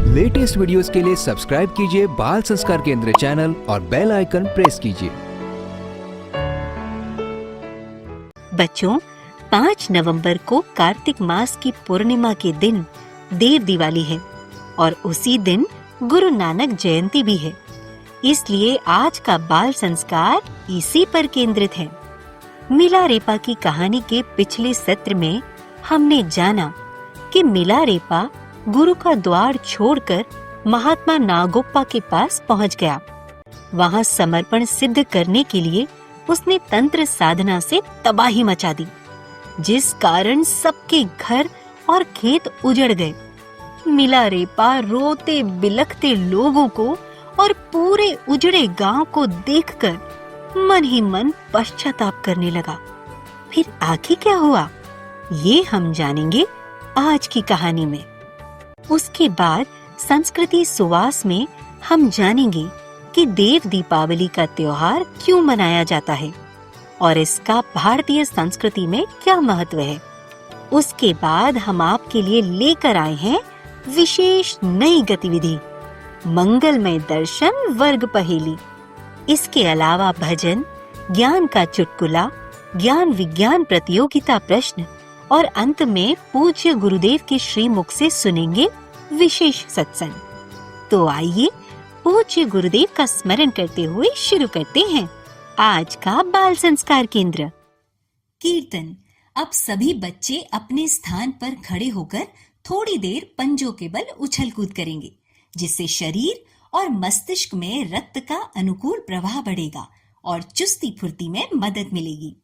Latest videos के लिए subscribe कीजिए बाल संस्कार केंद्र चैनल और बेल आइकन प्रेस कीजिए। बच्चों, 5 नवंबर को कार्तिक मास की पूर्णिमा के दिन देव दिवाली है और उसी दिन गुरु नानक जयंती भी है। इसलिए आज का बाल संस्कार इसी पर केंद्रित है। मिलारेपा की कहानी के पिछले सत्र में हमने जाना कि मिलारेपा गुरु का द्वार छोड़कर महात्मा नागोप्पा के पास पहुंच गया। वहां समर्पण सिद्ध करने के लिए उसने तंत्र साधना से तबाही मचा दी, जिस कारण सबके घर और खेत उजड़ गए। मिलारेपा रोते बिलखते लोगों को और पूरे उजड़े गांव को देखकर मन ही मन पश्चाताप करने लगा। फिर आगे क्या हुआ, ये हम जानेंगे आज की कहानी में। उसके बाद संस्कृति सुवास में हम जानेंगे कि देव दीपावली का त्योहार क्यों मनाया जाता है और इसका भारतीय संस्कृति में क्या महत्व है। उसके बाद हम आपके लिए लेकर आए हैं विशेष नई गतिविधि, मंगलमय दर्शन वर्ग पहेली। इसके अलावा भजन, ज्ञान का चुटकुला, ज्ञान विज्ञान प्रतियोगिता प्रश्न और अंत में पूज्य गुरुदेव के श्रीमुख से सुनेंगे विशेष सत्संग। तो आइए पूज्य गुरुदेव का स्मरण करते हुए शुरू करते हैं आज का बाल संस्कार केंद्र। कीर्तन। अब सभी बच्चे अपने स्थान पर खड़े होकर थोड़ी देर पंजों के बल उछल कूद करेंगे, जिससे शरीर और मस्तिष्क में रक्त का अनुकूल प्रवाह बढ़ेगा और चुस्ती फुर्ती में मदद मिलेगी।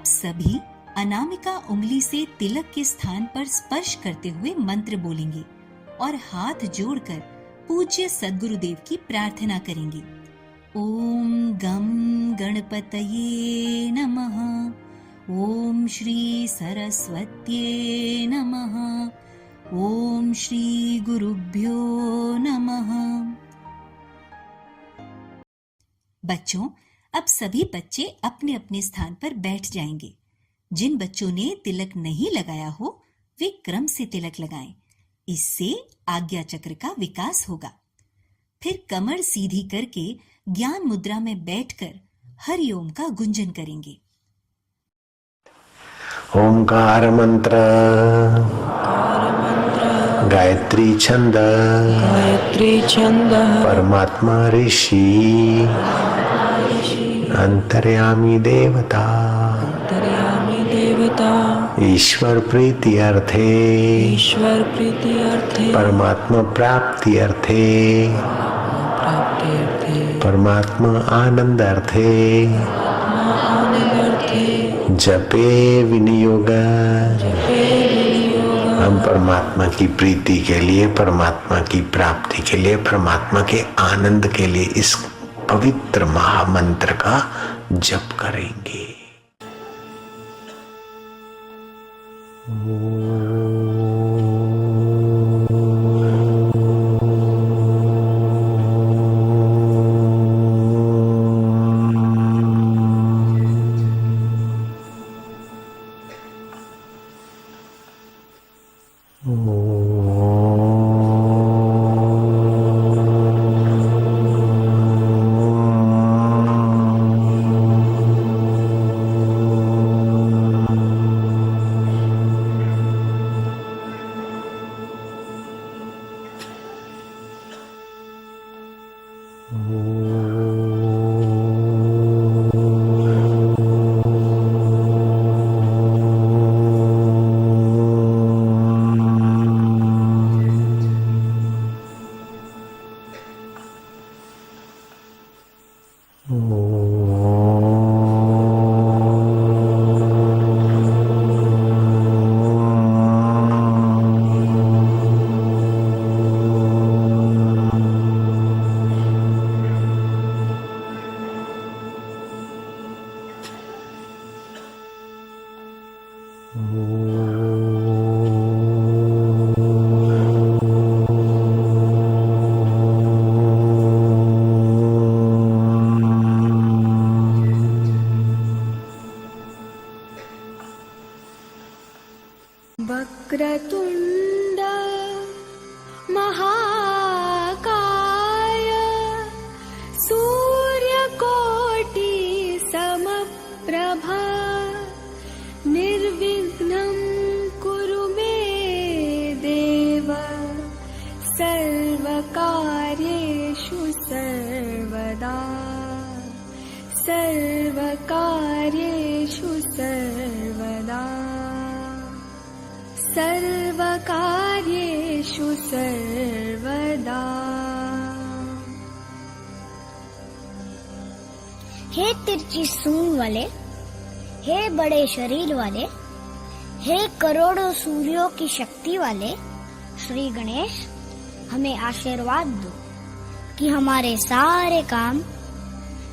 अब सभी अनामिका उंगली से तिलक के स्थान पर स्पर्श करते हुए मंत्र बोलेंगे और हाथ जोड़कर पूज्य सद्गुरुदेव की प्रार्थना करेंगे। ओम गम गणपतये नमः। ओम श्री सरस्वत्ये नमः। ओम श्री गुरुभ्यो नमः। बच्चों, अब सभी बच्चे अपने अपने स्थान पर बैठ जाएंगे। जिन बच्चों ने तिलक नहीं लगाया हो वे क्रम से तिलक लगाएं। इससे आज्ञा चक्र का विकास होगा। फिर कमर सीधी करके ज्ञान मुद्रा में बैठकर हरिओम का गुंजन करेंगे। ओंकार मंत्र, गायत्री छंद, परमात्मा ऋषि, अंतर्यामी देवता, ईश्वर प्रीति अर्थे, परमात्मा प्राप्ति अर्थे, परमात्मा आनंद अर्थे, जपे विनियोग। हम परमात्मा की प्रीति के लिए, परमात्मा की प्राप्ति के लिए, परमात्मा के आनंद के लिए इस पवित्र महामंत्र का जप करेंगे। वक्रतुण्ड महाकाय सूर्यकोटि समप्रभा निर्विघ्नं कुरु मे देव सर्वकार्येषु सर्वदा सर्वकार्येषु सर्वदा सर्वकार्येषु सर्वदा। हे तिरछी सूंड वाले, हे बड़े शरीर वाले, हे करोड़ों सूर्यों की शक्ति वाले श्री गणेश, हमें आशीर्वाद दो कि हमारे सारे काम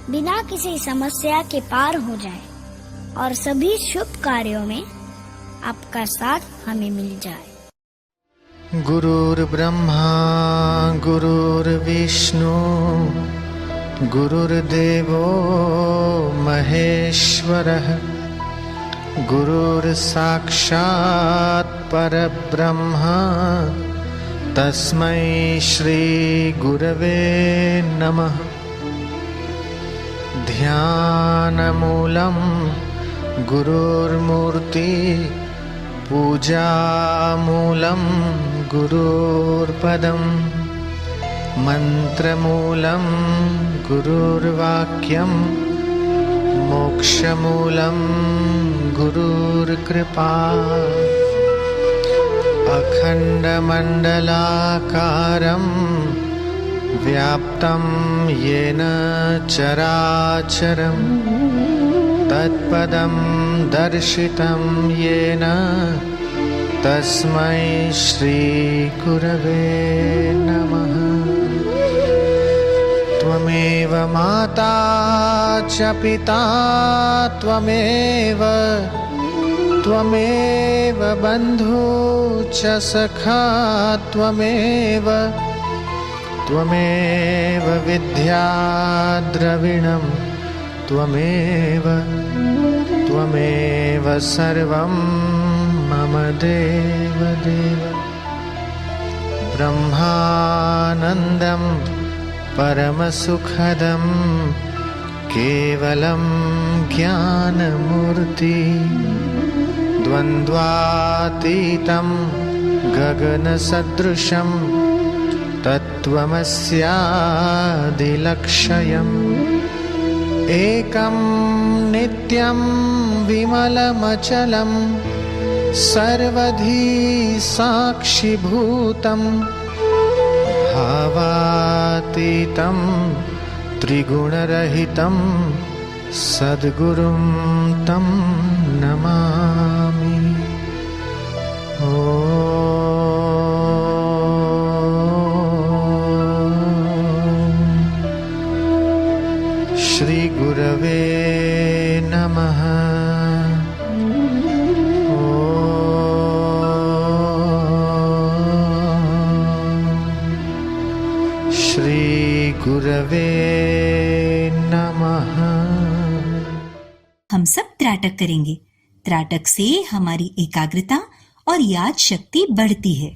बिना किसी समस्या के पार हो जाए और सभी शुभ कार्यों में आपका साथ हमें मिल जाए। गुरुर्ब्रह्मा गुरुर्विष्णु गुरुर्देवो महेश्वरः गुरुर्साक्षात् परब्रह्म तस्मै श्री गुरवे नमः। ध्यानमूलं गुरुर्मूर्ति पूजामूलं गुरुर्पदं मन्त्रमूलं गुरुर्वाक्यं मोक्षमूलं गुरुर्कृपा। अखण्डमण्डलाकारं व्याप्तं येन चराचरं यत्पदं तत्पदं तमामि। तत्पदं दर्शितं येन तस्मै श्रीगुरवे नमः। त्वमेव माता च पिता त्वमेव बन्धु च सखा त्वमेव विद्या द्रविणं त्वमेव सर्वं मम देवदेव। ब्रह्मानन्दं परमसुखदं केवलं ज्ञानमूर्ति द्वन्द्वातीतं गगनसदृशं तत्त्वमस्यादिलक्ष्यम् एकं नित्यं विमलमचलं सर्वधी साक्षिभूतं भावातीतं त्रिगुणरहितं सद्गुरुं तं नमामि। श्री गुरवे नमः। श्री गुरवे नमः। हम सब त्राटक करेंगे। त्राटक से हमारी एकाग्रता और याद शक्ति बढ़ती है।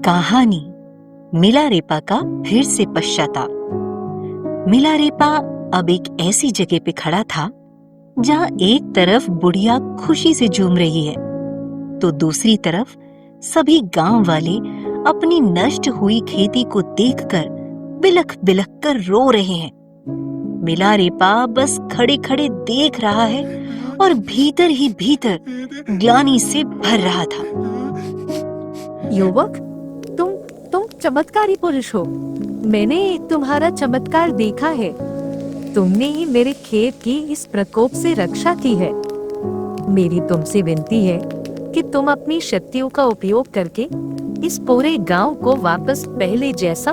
कहानी मिलारेपा का फिर से पश्चाताप। मिलारेपा अब एक ऐसी जगह पे खड़ा था जहां एक तरफ बुढ़िया खुशी से झूम रही है तो दूसरी तरफ सभी गांव वाले अपनी नष्ट हुई खेती को देखकर बिलख बिलख कर रो रहे हैं। मिलारेपा बस खड़े खड़े देख रहा है और भीतर ही भीतर ग्लानि से भर रहा था। युवक, तुम चमत्कारी पुरुष हो। मैंने तुम्हारा चमत्कार देखा है। तुमने ही मेरे खेत की इस प्रकोप से रक्षा की है। मेरी तुमसे विनती है कि तुम अपनी शक्तियों का उपयोग करके इस पूरे गांव को वापस पहले जैसा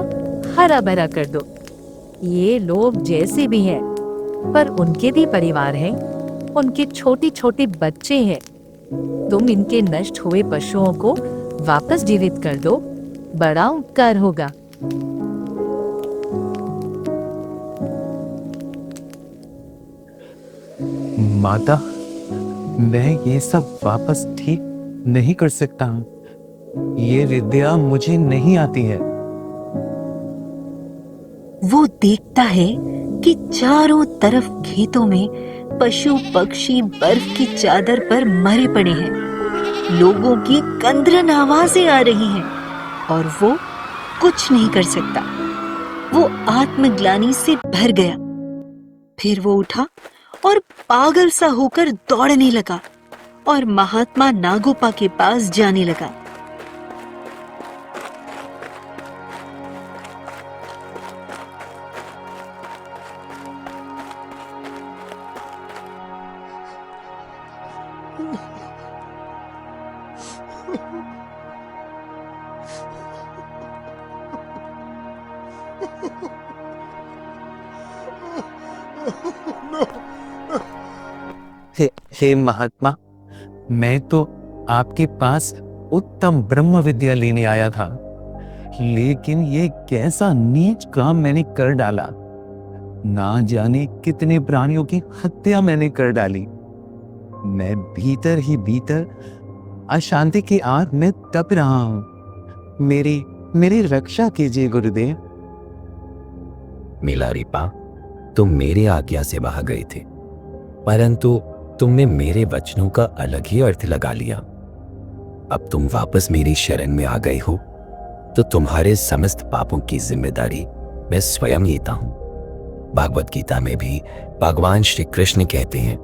हरा भरा कर दो। ये लोग जैसे भी हैं, पर उनके भी परिवार हैं, उनके छोटे छोटे बच्चे हैं। तुम इनके नष्ट हुए पशुओं को वापस जीवित कर दो, बड़ा उपकार होगा। माता, मैं ये सब वापस ठीक नहीं कर सकता हूँ। ये विद्या मुझे नहीं आती है। वो देखता है कि चारों तरफ खेतों में पशु पक्षी बर्फ की चादर पर मरे पड़े हैं। लोगों की कंदरन आवाजें आ रही हैं और वो कुछ नहीं कर सकता। वो आत्मग्लानि से भर गया। फिर वो उठा और पागल सा होकर दौड़ने लगा और महात्मा नागोपा के पास जाने लगा। हे महात्मा, मैं तो आपके पास उत्तम ब्रह्म विद्या लेने आया था, लेकिन ये कैसा नीच काम मैंने कर डाला। ना जाने कितने प्राणियों की हत्या मैंने कर डाली। मैं भीतर ही भीतर अशांति की आग में तप रहा हूं। मेरी रक्षा कीजिए गुरुदेव। मिलारिपा, तुम मेरी आज्ञा से वहां गए थे, परंतु तुमने मेरे वचनों का अलग ही अर्थ लगा लिया। अब तुम वापस मेरी शरण में आ गए हो, तो तुम्हारे समस्त पापों की जिम्मेदारी मैं स्वयं लेता हूं। भागवत गीता में भी भगवान श्री कृष्ण कहते हैं,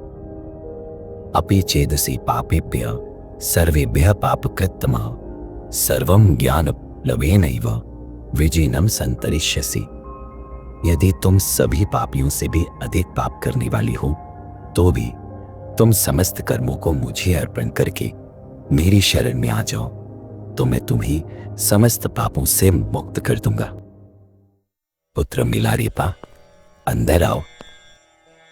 अपि चेदसि पापेभ्यः सर्वेभ्यः पापकृत्तमः सर्वं ज्ञानप्लवेनैव विजिनं संतरिष्यसि। यदि तुम सभी पापियों से भी अधिक पाप करने वाली हो, तो भी तुम समस्त कर्मों को मुझे अर्पण करके मेरी शरण में आ जाओ, तो मैं तुम्हें समस्त पापों से मुक्त कर दूंगा। पुत्र मिलारिपा, अंदर आओ।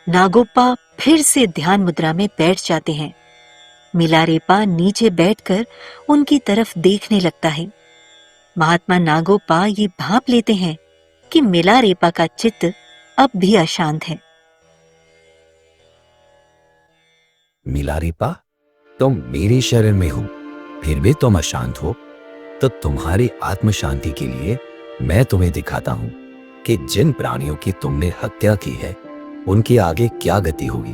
नागोपा फिर से ध्यान मुद्रा में बैठ जाते हैं। मिलारेपा नीचे बैठकर उनकी तरफ देखने लगता है। महात्मा नागोपा ये भांप लेते हैं कि मिलारेपा का चित्त अब भी अशांत है। मिलारिपा, तुम मेरी शरण में हो, फिर भी तुम अशांत हो, तो तुम्हारी आत्म शांति के लिए मैं तुम्हें दिखाता हूं कि जिन प्राणियों की तुमने हत्या की है, उनकी आगे क्या गति होगी।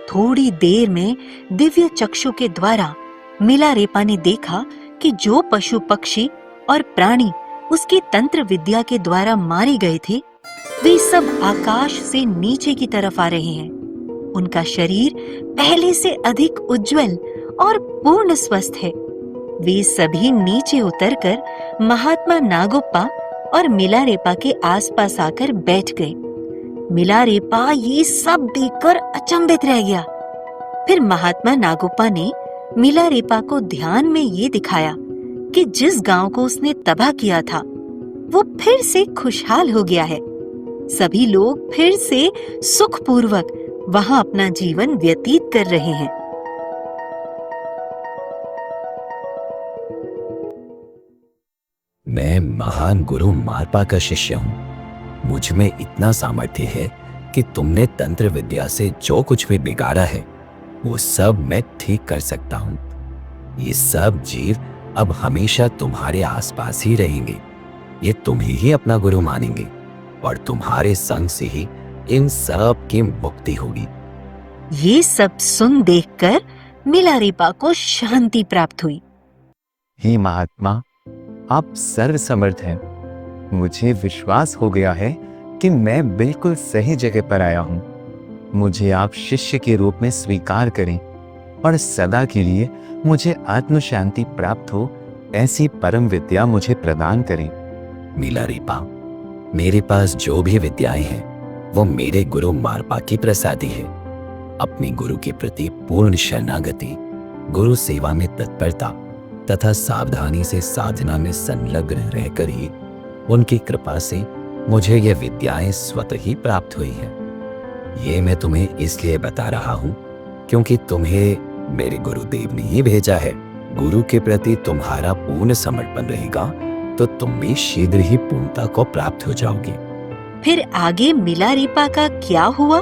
थोड़ी देर में दिव्य चक्षु के द्वारा मिलारेपा ने देखा कि जो पशु पक्षी और प्राणी उसकी तंत्र विद्या के द्वारा मारे गए थे, वे सब आकाश से नीचे की तरफ आ रहे हैं। उनका शरीर पहले से अधिक उज्जवल और पूर्ण स्वस्थ है। वे सभी नीचे उतरकर महात्मा नागोपा और मिलारेपा के आसपास आकर बैठ गए। मिलारेपा ये सब देखकर अचंभित रह गया। फिर महात्मा नागोपा ने मिलारेपा को ध्यान में ये दिखाया कि जिस गांव को उसने तबाह किया था, वो फिर से खुशहाल हो गया है। सभी लोग फिर से सुखपूर्वक वहां अपना जीवन व्यतीत कर रहे हैं। मैं महान गुरु मारपा का शिष्य हूं। मुझ में इतना सामर्थ्य है कि तुमने तंत्र विद्या से जो कुछ भी बिगाड़ा है, वो सब मैं ठीक कर सकता हूं। ये सब जीव अब हमेशा तुम्हारे आसपास ही रहेंगे। ये तुम्हें ही अपना गुरु मानेंगे और तुम्हारे संग से ही इन सब की मुक्ति होगी। ये सब सुन देखकर मिलारेपा को शांति प्राप्त हुई। हे महात्मा, आप सर्वसमर्थ हैं। मुझे विश्वास हो गया है कि मैं बिल्कुल सही जगह पर आया हूं। मुझे आप शिष्य के रूप में स्वीकार करें और सदा के लिए मुझे आत्म शांति प्राप्त हो, ऐसी परम विद्या मुझे प्रदान करें। मिलारेपा, मेरे पास जो भी विद्याएं हैं, वो मेरे गुरु मारपा की प्रसादी है। अपने गुरु के प्रति पूर्ण शरणागति, गुरु सेवा में तत्परता तथा सावधानी से साधना में संलग्न रहकर ही उनकी कृपा से मुझे ये विद्याएं स्वतः ही प्राप्त हुई हैं। ये मैं तुम्हें इसलिए बता रहा हूं क्योंकि तुम्हें मेरे गुरुदेव ने ही भेजा है। गुरु के प्रति तुम्हारा पूर्ण समर्पण रहेगा तो तुम भी शीघ्र ही पूर्णता को प्राप्त हो जाओगे। फिर आगे मिलारेपा का क्या हुआ?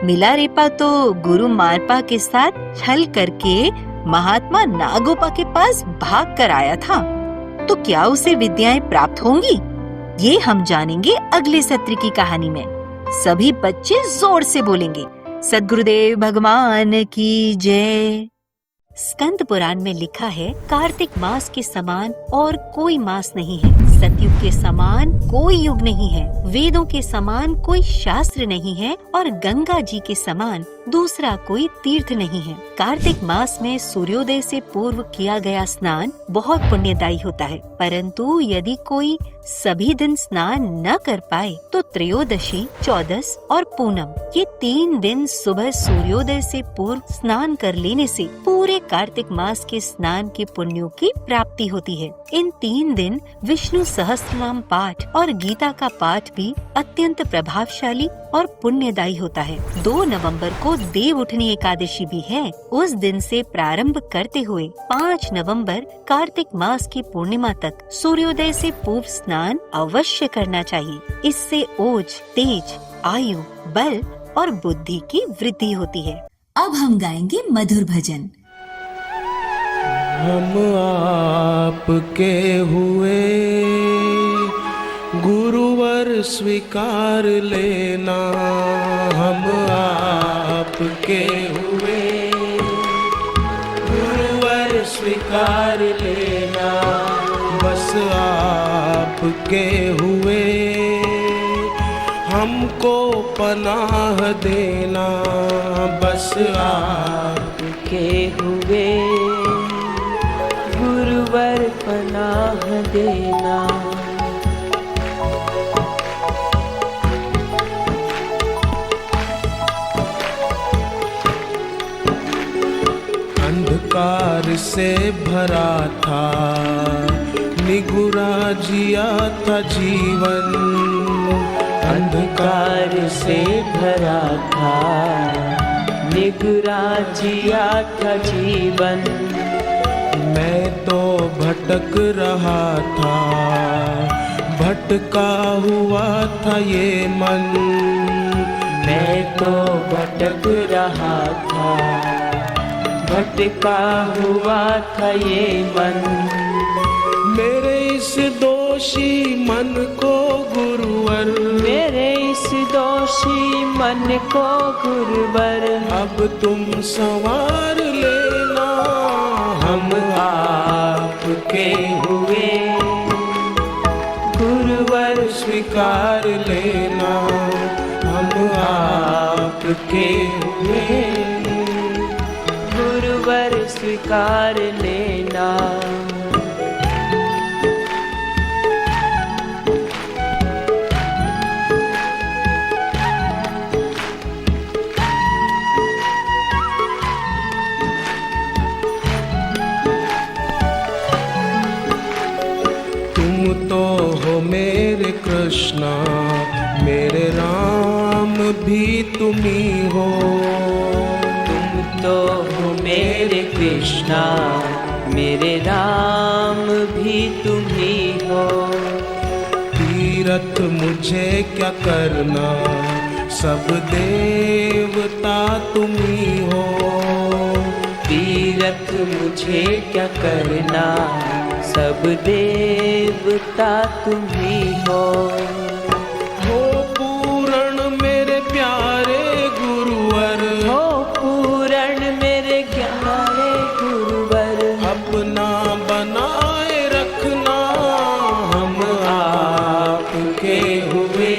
मिलारेपा तो गुरु मारपा के साथ छल करके महात्मा नागोपा के पास भाग कर आया था, तो क्या उसे विद्याएं प्राप्त होंगी? ये हम जानेंगे अगले सत्र की कहानी में। सभी बच्चे जोर से बोलेंगे, सद्गुरुदेव भगवान की जय। स्कंद पुराण में लिखा है, कार्तिक मास के समान और कोई मास नहीं है, सतयुग के समान कोई युग नहीं है, वेदों के समान कोई शास्त्र नहीं है और गंगा जी के समान दूसरा कोई तीर्थ नहीं है। कार्तिक मास में सूर्योदय से पूर्व किया गया स्नान बहुत पुण्यदायी होता है, परंतु यदि कोई सभी दिन स्नान न कर पाए तो त्रयोदशी, चौदस और पूनम ये 3 दिन सुबह सूर्योदय से पूर्व स्नान कर लेने से पूरे कार्तिक मास के स्नान के पुण्यों की प्राप्ति होती है। इन 3 दिन विष्णु सहस्त्रनाम पाठ और गीता का पाठ भी अत्यंत प्रभावशाली और पुण्यदायी होता है। 2 नवंबर को देव उठनी एकादशी भी है। उस दिन से प्रारंभ करते हुए 5 नवंबर कार्तिक मास की पूर्णिमा तक सूर्योदय से पूर्व स्नान अवश्य करना चाहिए। इससे ओज, तेज, आयु, बल और बुद्धि की वृद्धि होती है। अब हम गाएंगे मधुर भजन। हम आपके हुए गुरुवर स्वीकार लेना, हम आपके हुए गुरुवर स्वीकार लेना, बस आपके हुए हमको पनाह देना, बस आपके हुए गुरुवर पनाह देना। अंधकार से भरा था, निगुरा जिया था जीवन, अंधकार से भरा था, निगुरा जिया था जीवन। मैं तो भटक रहा था, भटका हुआ था ये मन, मैं तो भटक रहा था, भटका हुआ था ये मन। मेरे इस दोषी मन को गुरुवर, मेरे इस दोषी मन को गुरुवर, अब तुम संवार लेना, हम आपके हुए गुरुवर स्वीकार लेना, हम आपके हुए गुरुवर स्वीकार लेना। तुम तो हो मेरे कृष्णा, मेरे राम भी तुम ही हो, तुम तो हो मेरे कृष्णा, मेरे राम भी तुम ही हो। तीरथ मुझे क्या करना, सब देवता तुम ही हो, तीरथ मुझे क्या करना, सब देवता तुम ही हो। हो पूर्ण मेरे प्यारे गुरुवर, हो पूर्ण मेरे प्यारे गुरुवर, अपना बनाए रखना, हम आपके हुए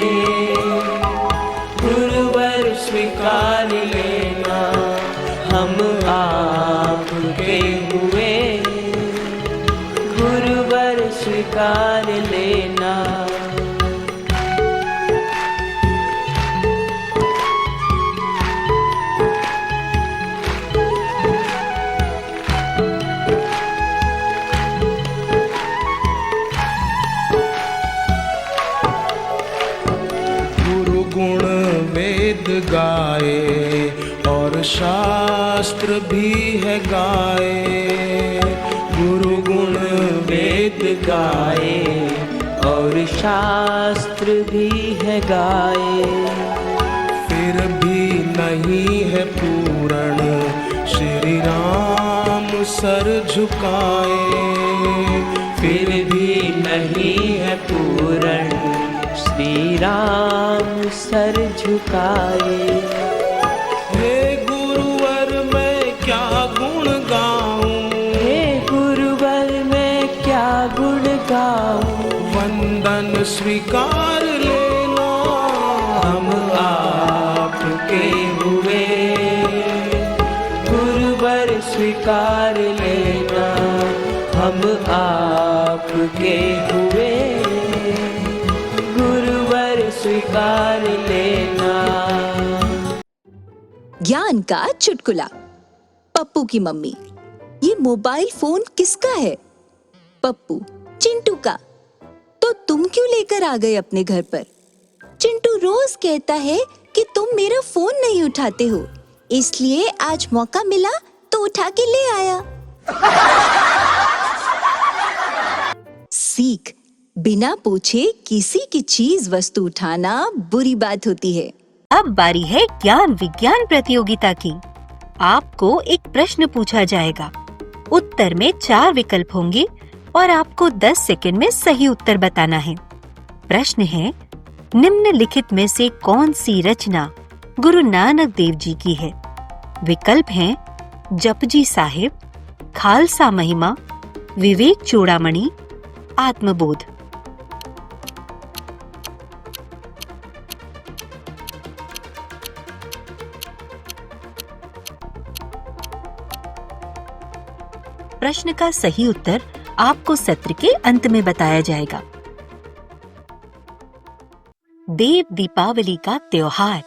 गुरुवर स्वीकार लेना, हम आपके हुए गुरुवर स्वीकार लेना। गुरु गुण वेद गाए और शास्त्र भी है गाए, गुरु गुण वेद गाए और शास्त्र भी है गाए, फिर भी नहीं है पूर्ण श्री राम सर झुकाए, फिर भी नहीं है पूर्ण श्री राम सर झुकाए। हे गुरुवर मैं क्या गुण गाऊं, तुम स्वीकार लेना, हम आपके हुए। गुरुवर स्वीकार लेना, हम आपके हुए। गुरुवर स्वीकार लेना। ज्ञान का चुटकुला। पप्पू की मम्मी, ये मोबाइल फोन किसका है? पप्पू, चिंटू का। तो तुम क्यों लेकर आ गए अपने घर पर? चिंटू रोज कहता है कि तुम मेरा फोन नहीं उठाते हो, इसलिए आज मौका मिला तो उठा के ले आया। सीख, बिना पूछे किसी की चीज वस्तु उठाना बुरी बात होती है। अब बारी है ज्ञान विज्ञान प्रतियोगिता की। आपको एक प्रश्न पूछा जाएगा। उत्तर में 4 विकल्प होंगे और आपको 10 सेकंड में सही उत्तर बताना है। प्रश्न है, निम्नलिखित में से कौन सी रचना गुरु नानक देव जी की है? विकल्प हैं जपजी साहिब, खालसा महिमा, विवेक चूड़ामणि, आत्मबोध। प्रश्न का सही उत्तर आपको सत्र के अंत में बताया जाएगा। देव दीपावली का त्योहार।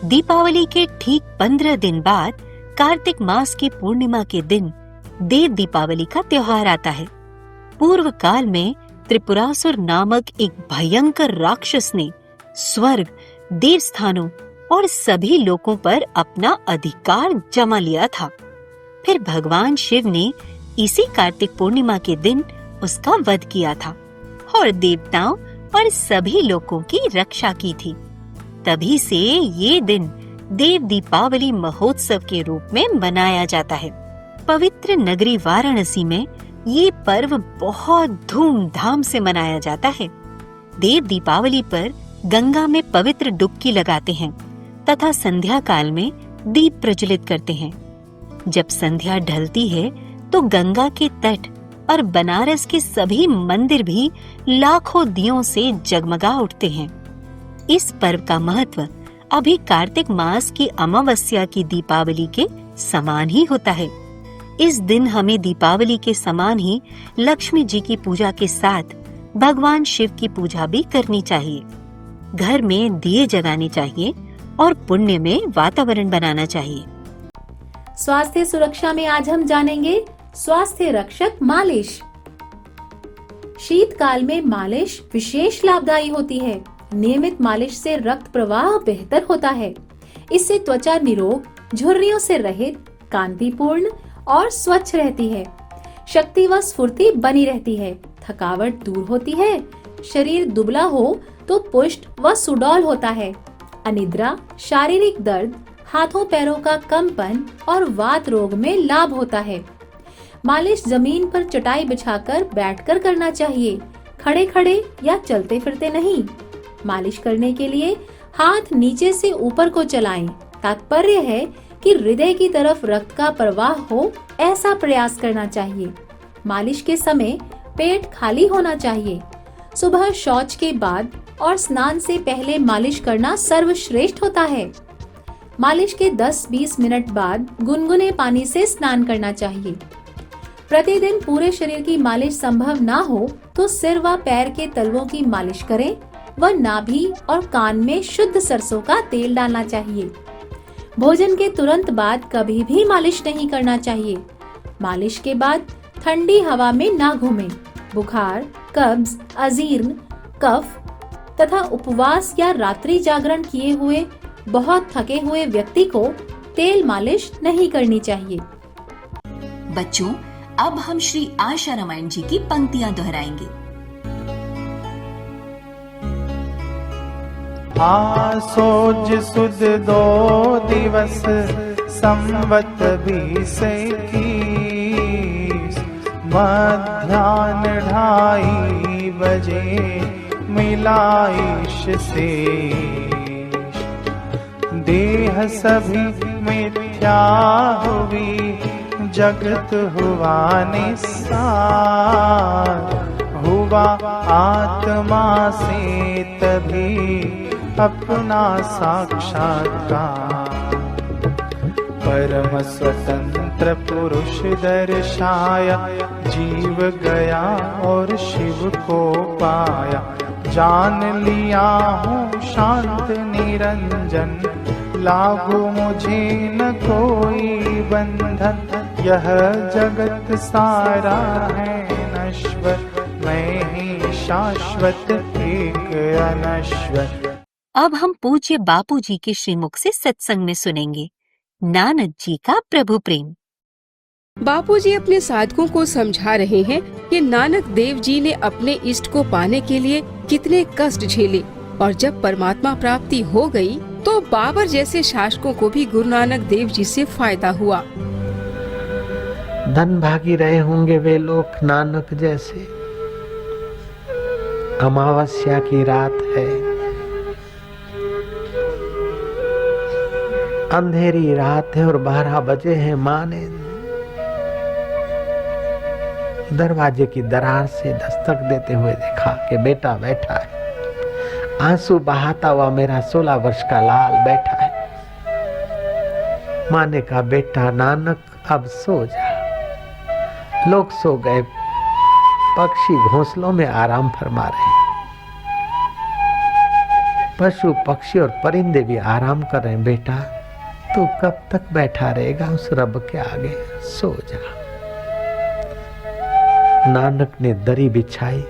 दीपावली के ठीक 15 दिन बाद कार्तिक मास की पूर्णिमा के दिन देव दीपावली का त्योहार आता है। पूर्व काल में त्रिपुरासुर नामक एक भयंकर राक्षस ने स्वर्ग, देव स्थानों और सभी लोकों पर अपना अधिकार जमा लिया था। फिर भगवान शिव ने इसी कार्तिक पूर्णिमा के दिन उसका वध किया था और देवताओं और सभी लोगों की रक्षा की थी। तभी से ये दिन देव दीपावली महोत्सव के रूप में मनाया जाता है। पवित्र नगरी वाराणसी में ये पर्व बहुत धूमधाम से मनाया जाता है। देव दीपावली पर गंगा में पवित्र डुबकी लगाते हैं तथा संध्या काल में दीप प्रज्वलित करते हैं। जब संध्या ढलती है तो गंगा के तट और बनारस के सभी मंदिर भी लाखों दियों से जगमगा उठते हैं। इस पर्व का महत्व अभी कार्तिक मास की अमावस्या की दीपावली के समान ही होता है। इस दिन हमें दीपावली के समान ही लक्ष्मी जी की पूजा के साथ भगवान शिव की पूजा भी करनी चाहिए। घर में दिए जलाने चाहिए और पुण्य में वातावरण बनाना चाहिए। स्वास्थ्य सुरक्षा में आज हम जानेंगे स्वास्थ्य रक्षक मालिश। शीतकाल में मालिश विशेष लाभदायी होती है। नियमित मालिश से रक्त प्रवाह बेहतर होता है। इससे त्वचा निरोग, झुर्रियों से रहित, कांतिपूर्ण और स्वच्छ रहती है। शक्ति व स्फूर्ति बनी रहती है। थकावट दूर होती है। शरीर दुबला हो तो पुष्ट व सुडौल होता है। अनिद्रा, शारीरिक दर्द, हाथों पैरों का कंपन और वात रोग में लाभ होता है। मालिश जमीन पर चटाई बिछाकर बैठकर करना चाहिए, खड़े खड़े या चलते फिरते नहीं। मालिश करने के लिए हाथ नीचे से ऊपर को चलाएं। तात्पर्य है कि हृदय की तरफ रक्त का प्रवाह हो, ऐसा प्रयास करना चाहिए। मालिश के समय पेट खाली होना चाहिए। सुबह शौच के बाद और स्नान से पहले मालिश करना सर्वश्रेष्ठ होता है। मालिश के 10-20 मिनट बाद गुनगुने पानी से स्नान करना चाहिए। प्रतिदिन पूरे शरीर की मालिश संभव ना हो तो सिर व पैर के तलवों की मालिश करें व नाभि और कान में शुद्ध सरसों का तेल डालना चाहिए। भोजन के तुरंत बाद कभी भी मालिश नहीं करना चाहिए। मालिश के बाद ठंडी हवा में ना घूमें। बुखार, कब्ज, अजीर्ण, कफ तथा उपवास या रात्रि जागरण किए हुए बहुत थके हुए व्यक्ति को तेल मालिश नहीं करनी चाहिए। बच्चों, अब हम श्री आशा रामायण जी की पंक्तियां दोहराएंगे। आसोज सुद 2 दिवस संवत 20 21 मध्याह्न 2:30 बजे मिलाइश से देह सभी मिथ्या हुई जगत हुआ निस्सार हुआ आत्मा से तभी अपना साक्षात्कार। परम स्वतंत्र पुरुष दर्शाया, जीव गया और शिव को पाया। जान लिया हूँ शांत निरंजन, लागू मुझे न कोई बंधन। यह जगत सारा है नश्वर, मैं ही शाश्वत एक अनश्वर। अब हम पूज्य बापू जी के श्रीमुख से सत्संग में सुनेंगे नानक जी का प्रभु प्रेम। बापूजी अपने साधकों को समझा रहे हैं कि नानक देव जी ने अपने इष्ट को पाने के लिए कितने कष्ट झेले, और जब परमात्मा प्राप्ति हो गई तो बाबर जैसे शासकों को भी गुरु नानक देव जी से फायदा हुआ। धन भागी रहे होंगे वे लोग नानक जैसे। अमावस्या की रात है, अंधेरी रात है और 12 बजे हैं। माँ ने दरवाजे की दरार से दस्तक देते हुए देखा कि बेटा बैठा है। आंसू बहाता हुआ मेरा 16 वर्ष का लाल बैठा है। माँ ने कहा बेटा नानक अब सो जा। लोग सो गए, पक्षी घोंसलों में आराम फरमा रहे, पशु पक्षी और परिंदे भी आराम कर रहे हैं। बेटा तू कब तक बैठा रहेगा उस रब के आगे, सो जा। नानक ने दरी बिछाई,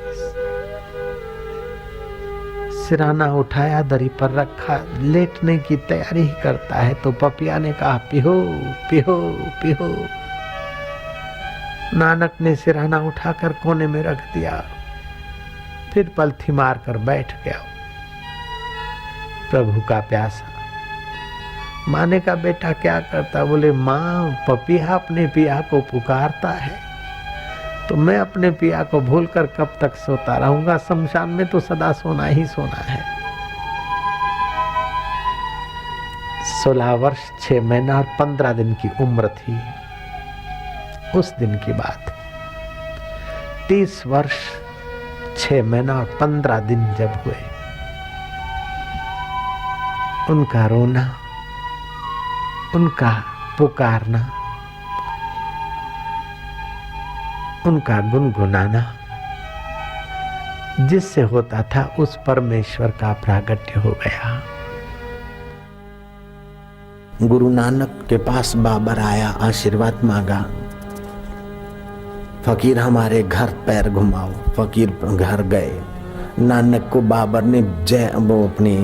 सिराना उठाया, दरी पर रखा, लेटने की तैयारी ही करता है तो पपिया ने कहा पिहो पिहो पिहो। नानक ने सिराना उठाकर कोने में रख दिया, फिर पलथी मारकर बैठ गया। प्रभु का प्यासा। माँ ने कहा बेटा क्या करता? बोले माँ पपिया अपने पिया को पुकारता है तो मैं अपने पिया को भूलकर कब तक सोता रहूंगा? शमशान में तो सदा सोना ही सोना है। 16 वर्ष 6 महीना और 15 दिन की उम्र थी उस दिन की बात। 30 वर्ष 6 महीना और 15 दिन जब हुए, उनका रोना, उनका पुकारना, उनका गुनगुनाना जिससे होता था उस परमेश्वर का प्रागट्य हो गया। गुरु नानक के पास बाबर आया, आशीर्वाद मांगा। फकीर हमारे घर पैर घुमाओ। फकीर घर गए। नानक को बाबर ने वो अपनी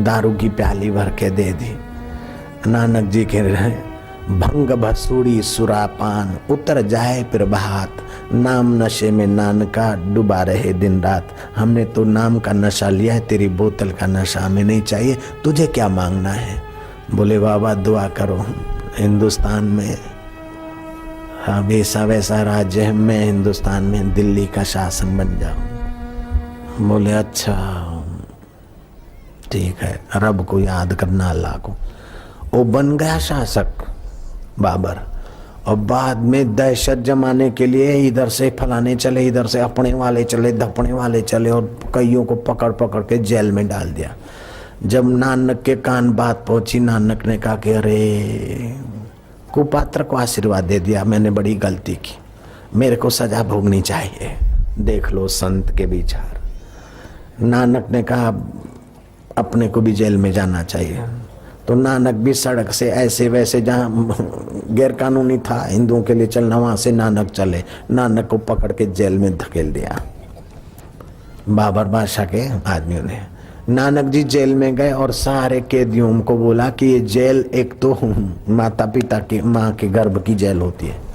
दारू की प्याली भर के दे दी। नानक जी के भंग भसूड़ी सुरापान उतर जाए फिर बहात। नाम नशे में नानका डूबा रहे दिन रात। हमने तो नाम का नशा लिया है, तेरी बोतल का नशा हमें नहीं चाहिए। तुझे क्या मांगना है? बोले बाबा दुआ करो, हिंदुस्तान में वैसा वैसा राज्य है, मैं हिंदुस्तान में दिल्ली का शासन बन जाऊं। बोले अच्छा ठीक है, रब को याद करना, अल्लाह को। वो बन गया शासक बाबर। और बाद में दहशत जमाने के लिए इधर से फलाने चले, इधर से अपने वाले चले, धपने वाले चले और कईयों को पकड़ पकड़ के जेल में डाल दिया। जब नानक के कान बात पहुंची, नानक ने कहा कि अरे कुपात्र को आशीर्वाद दे दिया, मैंने बड़ी गलती की, मेरे को सजा भोगनी चाहिए। देख लो संत के विचार। नानक ने कहा अपने को भी जेल में जाना चाहिए। तो नानक भी सड़क से ऐसे वैसे जहाँ गैर कानूनी था हिंदुओं के लिए चलना, वहां से नानक चले। नानक को पकड़ के जेल में धकेल दिया बाबर बादशाह के आदमियों ने। नानक जी जेल में गए और सारे कैदियों को बोला कि ये जेल एक तो माता पिता की माँ के गर्भ की जेल होती है,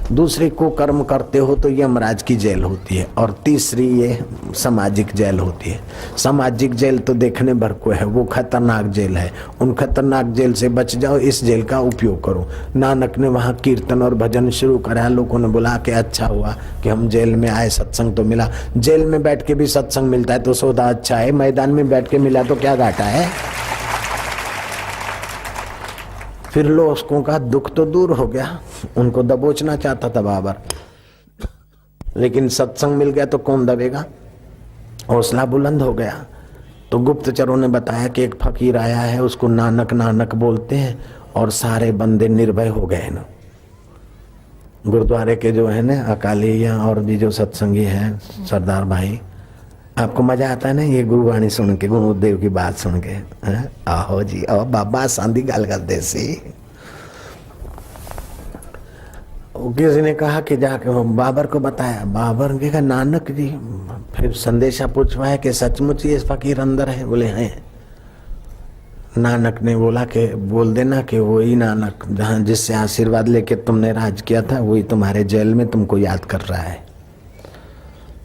दूसरी को कर्म करते हो तो यमराज की जेल होती है, और तीसरी ये सामाजिक जेल होती है। सामाजिक जेल तो देखने भर को है, वो खतरनाक जेल है। उन खतरनाक जेल से बच जाओ, इस जेल का उपयोग करो। नानक ने वहाँ कीर्तन और भजन शुरू करा। लोगों ने बोला कि अच्छा हुआ कि हम जेल में आए, सत्संग तो मिला। जेल में बैठ के भी सत्संग मिलता है तो सौदा अच्छा है, मैदान में बैठ के मिला तो क्या घाटा है। फिर लोगों का दुख तो दूर हो गया, उनको दबोचना चाहता था बाबर। लेकिन सत्संग मिल गया तो कौन दबेगा, हौसला बुलंद हो गया। तो गुप्तचरों ने बताया कि एक फकीर आया है, उसको नानक नानक बोलते हैं, और सारे बंदे निर्भय हो गए न। गुरुद्वारे के जो है ना अकाली या और भी जो सत्संगी हैं सरदार भाई, आपको मजा आता है ना ये गुरुवाणी सुन के, गुरुदेव की बात सुन के, हैं? आहो जी आओ बाबा सांदी गाल कर देसी। किसी ने कहा कि जाके बाबर को बताया, बाबर ने कहा नानक जी, फिर संदेशा पूछवाया कि सचमुच ये फकीर अंदर है, बोले हैं। नानक ने बोला कि बोल देना कि वही नानक जहाँ जिससे आशीर्वाद लेके तुमने राज किया था, वही तुम्हारे जेल में तुमको याद कर रहा है।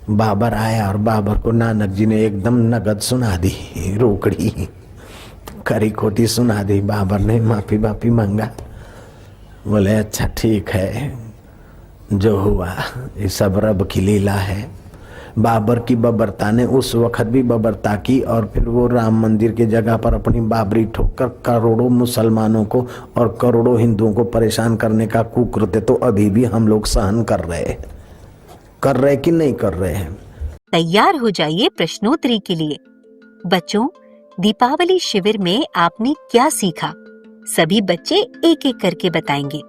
बाबर आया और बाबर को नानक जी ने एकदम नगद सुना दी, रोकड़ी खरी खोटी सुना दी। बाबर ने माफी माफी मांगा, बोले अच्छा ठीक है, जो हुआ ये सब रब की लीला है। बाबर की बबरता ने उस वक्त भी बबरता की, और फिर वो राम मंदिर की जगह पर अपनी बाबरी ठोककर करोड़ों मुसलमानों को और करोड़ों हिंदुओं को परेशान करने का कुकृत्य तो अभी भी हम लोग सहन कर रहे कि नहीं कर रहे हैं। तैयार हो जाइए प्रश्नोत्तरी के लिए। बच्चों, दीपावली शिविर में आपने क्या सीखा? सभी बच्चे एक एक करके बताएंगे।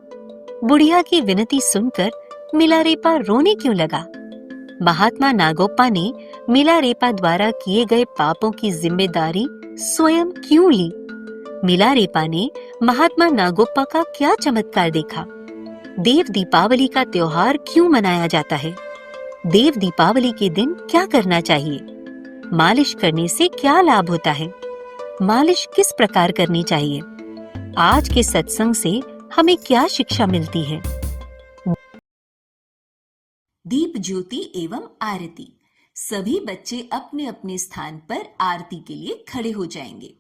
बुढ़िया की विनती सुनकर मिलारेपा रोने क्यों लगा? महात्मा नागोप्पा ने मिलारेपा द्वारा किए गए पापों की जिम्मेदारी स्वयं क्यों ली? मिलारेपा ने महात्मा नागोप्पा का क्या चमत्कार देखा? देव दीपावली का त्योहार क्यों मनाया जाता है? देव दीपावली के दिन क्या करना चाहिए? मालिश करने से क्या लाभ होता है? मालिश किस प्रकार करनी चाहिए? आज के सत्संग से हमें क्या शिक्षा मिलती है? दीप ज्योति एवं आरती। सभी बच्चे अपने अपने स्थान पर आरती के लिए खड़े हो जाएंगे।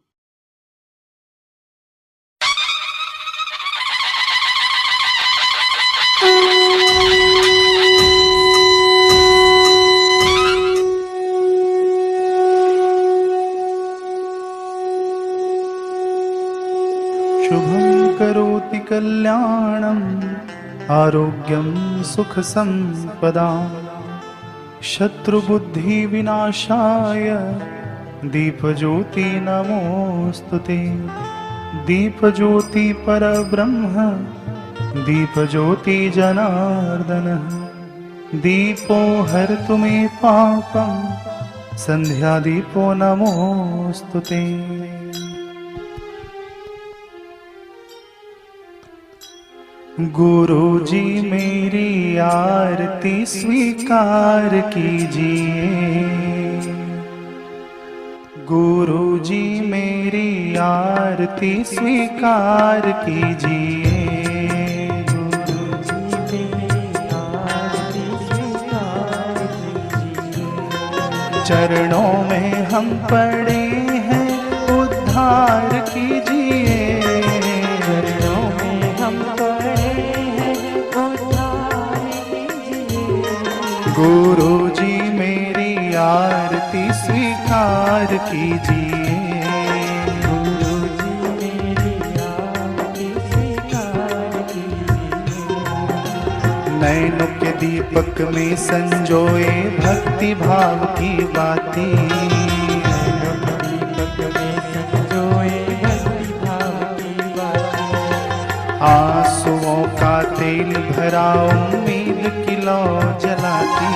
शुभं करोति कल्याणं आरोग्यं सुख संपदा शत्रुबुद्धि विनाशाय दीपज्योति नमोस्तुते। दीपज्योति परब्रह्म दीपज्योति जनार्दन दीपो हरतु मे पापं संध्या दीपो नमोस्तुते। गुरुजी मेरी आरती स्वीकार कीजिए। गुरुजी मेरी आरती स्वीकार कीजिए। गुरुजी मेरी आरती स्वीकार कीजिए। चरणों में हम पड़े हैं उद्धार कीजिए। चरणों में हम गुरुजी मेरी आरती स्वीकार कीजिए। गुरुजी मेरी आरती स्वीकार कीजिए। नैनों के दीपक में संजोए भक्ति भाव की बातें। नैनों के दीपक में संजोए भक्ति भाव की बातें। आंसुओं का तेल भरा उम्मीद की लौ जलाती।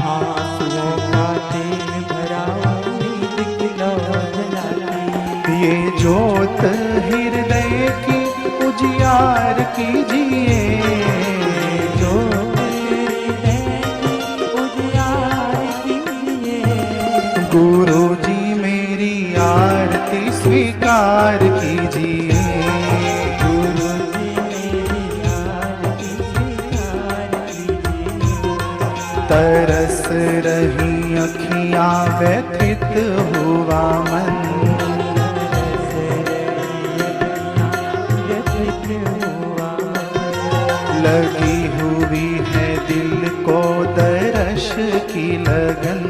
आंसुओं का तेल भरा उम्मीद की लौ जलाती। ये ज्योत हृदय की उजियार कीजिए। ज्योत हृदय की उजियार कीजिए। गुरुजी मेरी आरती स्वीकार कीजिए। तरस रही अखियां व्यथित हुआ मन। लगी हुई है दिल को दर्श की लगन।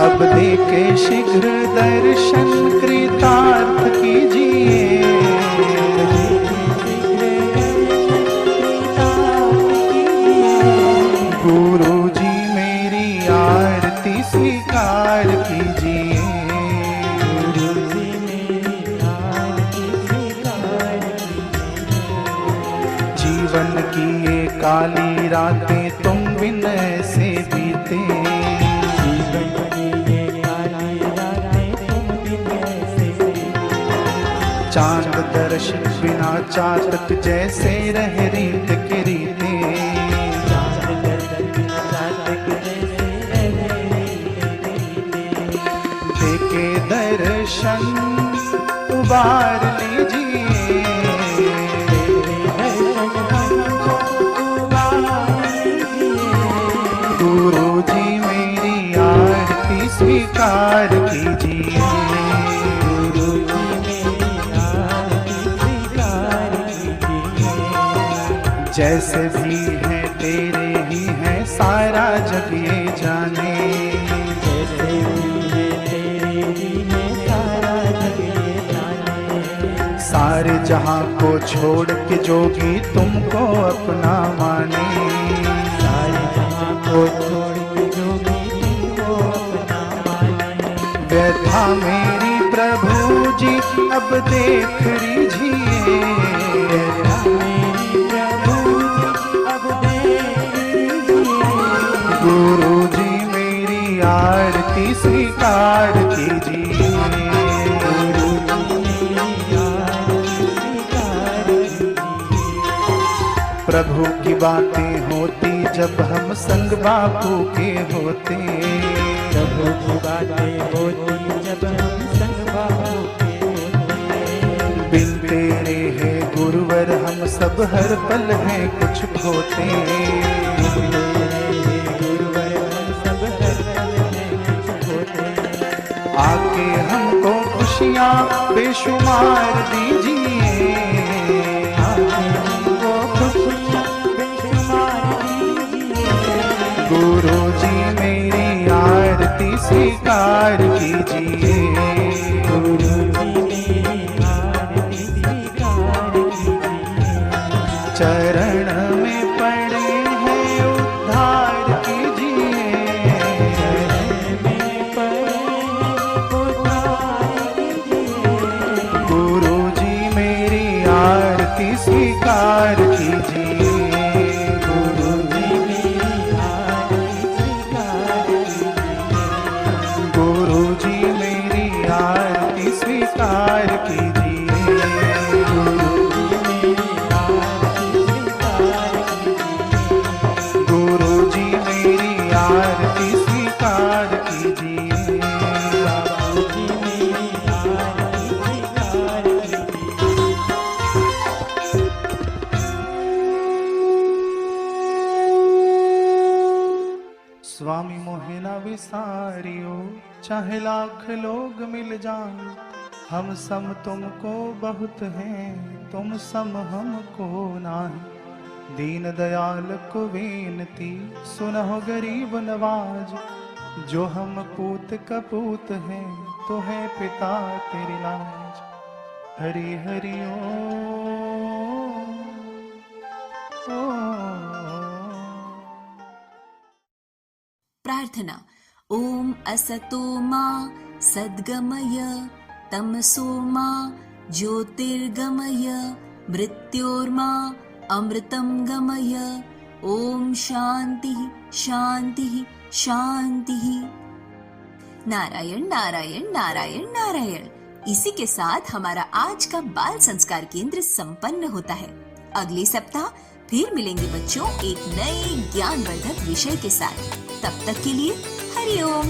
अब देखे शीघ्र दर्शन कृतार्थ कीजिए। गुरु जी मेरी आरती स्वीकार कीजिए। गुरु जी मेरी आरती स्वीकार कीजिए। जीवन की ये काली रातें तुम बिन ऐसे बीते। जीवन की ये काली रातें तुम बिन ऐसे बीते। चांद दर्श बिना चातक जैसे रह रीत की रीते। देके दर्शन उबार लीजिए। गुरु जी मेरी आरती स्वीकार कीजिए। गुरु जी मेरी आरती स्वीकार कीजिए। जैसे भी है तेरे ही है सारा जग ये जाने। जैसे भी है तेरे ही है सारा जग ये जाने। सारे जहां को छोड़ के जोगी तुमको अपना माने। सारे जहां को छोड़ के जोगी तुमको अपना माने। व्यथा मेरी प्रभु जी अब देख लीजिए। व्यथा मेरी प्रभु जी अब देख लीजिए। गुरु जी मेरी आरती स्वीकार कीजिए। गुरु जी मेरी आरती स्वीकार कीजिए। प्रभु की बातें होती जब हम संग बापू के होते। प्रभु की बातें होती जब हम संग बापू के होते। बिन तेरे है गुरुवर हम सब हर पल हैं कुछ खोते। बिन तेरे है गुरुवर हम सब हर पल हैं कुछ खोते। आके हमको खुशियाँ बेशुमार दीजिए। आके हमको खुशियाँ बेशुमार दीजिए। गुरु जी मेरी आरती स्वीकार कीजिए। गुरु जी मेरी आरती स्वीकार कीजिए। चरण में पड़े हैं उद्धार कीजिए। चरण में पड़े हैं उद्धार कीजिए। गुरु जी मेरी आरती स्वीकार कीजिए। गुरु जी मेरी आरती स्वीकार कीजिए। गुरु जी मेरी आरती स्वीकार कीजिए। गुरु जी मेरी आरती स्वीकार कीजिए। गुरु जी मेरी आरती स्वीकार कीजिए। बाबू जी मेरी आरती स्वीकार कीजिए। स्वामी मोहे ना विसारियो चाहे लाख लोग मिल जाएं। हम सम तुमको बहुत हैं तुम सम हमको नाही। दीन दयाल को विनती सुनो गरीब नवाज। जो हम पूत कपूत हैं तो है पिता तेरी लाज। हरि हरि प्रार्थना। ओम असतो मा सद्गमय तमसो मा ज्योतिर्गमय मृत्योर्मा अमृतं गमय। ओम शांति शांति शांति। नारायण नारायण नारायण नारायण। इसी के साथ हमारा आज का बाल संस्कार केंद्र संपन्न होता है। अगले सप्ताह फिर मिलेंगे बच्चों एक नए ज्ञानवर्धक विषय के साथ। तब तक के लिए हरिओम।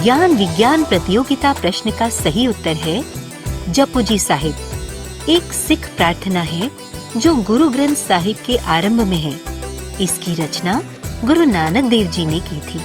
ज्ञान विज्ञान प्रतियोगिता प्रश्न का सही उत्तर है जपुजी साहिब। एक सिख प्रार्थना है जो गुरु ग्रंथ साहिब के आरंभ में है। इसकी रचना गुरु नानक देव जी ने की थी।